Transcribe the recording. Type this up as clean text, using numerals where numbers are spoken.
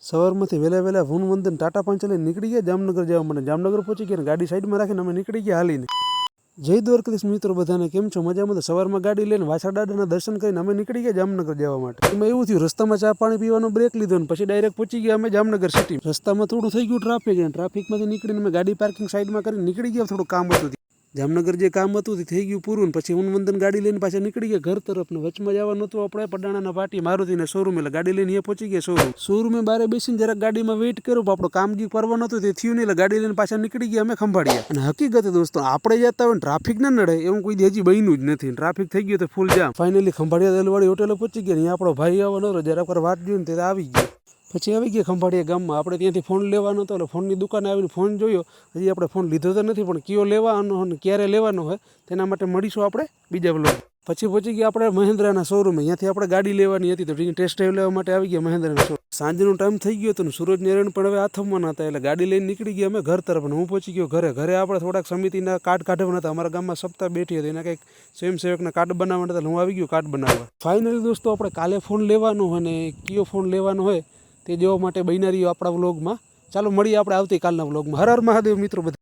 સવારમાંથી વહેલા વહેલા વંદન ટાટા પાંચ લઈને નીકળી ગયા જામનગર જવા માટે. જામનગર પહોંચી ગયા, ગાડી સાઈડમાં રાખીને અમે નીકળી ગયા હાલીને. જય દ્વારકાધીશ મિત્રો, બધાને કેમ છો? મજામાં? તો સવારમાં ગાડી લઈને વાછા દાદાના દર્શન કરીને અમે નીકળી ગયા જામનગર જવા માટે. એમાં એવું થયું, રસ્તામાં ચા પાણી પીવાનો બ્રેક લીધો ને પછી ડાયરેક્ટ પહોંચી ગયા અમે જામનગર સિટી. રસ્તામાં થોડું થઈ ગયું ટ્રાફિક, અને ટ્રાફિકમાંથી નીકળીને અમે ગાડી પાર્કિંગ સાઈડમાં કરીને નીકળી ગયા. થોડું કામ હતું જામનગર, જે કામ હતું તે થઈ ગયું પૂરું. પછી વંદન ગાડી લઈને પાછા નીકળી ગયા ઘર તરફ. ને વચમાં જવાનું હતું આપણે પડાણાના પાટી મારુતિના શોરૂમ, એટલે ગાડી લઈને અહીંયા પહોંચી ગયા શોરૂમે. બારે બેસીને જરાક ગાડીમાં વેઇટ કર્યો, આપણો કામગીર કરવાનું હતું તે થયું નહીં, એટલે ગાડી લઈને પાછા નીકળી ગયા અમે ખંભાળિયા. અને હકીકત દોસ્તો, આપણે જતા હોય ટ્રાફિક ના નડે એવું કોઈ હજી બન્યું જ નથી. ટ્રાફિક થઈ ગયું તો ફૂલ જામ. ફાઇનલી ખંભાળિયા દલવાડી હોટેલે પહોંચી ગયા. અહીંયા આપણો ભાઈ આવવાનો હતો, જરાક વાટ જોઈને તે આવી ગયો. પછી આવી ગયા ખંભાળિયા ગામમાં. આપણે ત્યાંથી ફોન લેવાનો હતો, એટલે ફોનની દુકાને આવીને ફોન જોયો. હજી આપણે ફોન લીધો તો નથી, પણ કયો લેવાનો અને ક્યારે લેવાનો હોય તેના માટે મળીશું આપણે બીજા બ્લોગ. પછી પહોંચી ગયા આપણે મહિન્દ્રાના શોરૂમે. અહીંયાથી આપણે ગાડી લેવાની હતી, તો ટેસ્ટ ડ્રાઈવ લેવા માટે આવી ગયા મહિન્દ્રાના શોરૂમ. સાંજનો ટાઈમ થઈ ગયો હતો ને સૂરજ નારાયણ પણ હવે આથમવાના હતા, એટલે ગાડી લઈને નીકળી ગયા અમે ઘર તરફ. હું પહોંચી ગયો ઘરે આપણે થોડાક સમિતિના કાર્ડ કાઢવાના હતા. અમારા ગામમાં સપ્તાહ બેઠી હતી, એના કંઈક સ્વયંસેવકના કાર્ડ બનાવવાના હતા, હું આવી ગયો કાર્ડ બનાવવા. ફાઇનલી દોસ્તો, આપણે કાલે ફોન લેવાનો હોય ને કયો ફોન લેવાનો હોય તે જોવા માટે બન્યા રહ્યો આપણા વ્લોગમાં. ચાલો મળીએ આપણે આવતીકાલના વ્લોગમાં. હર હર મહાદેવ મિત્રો બધા.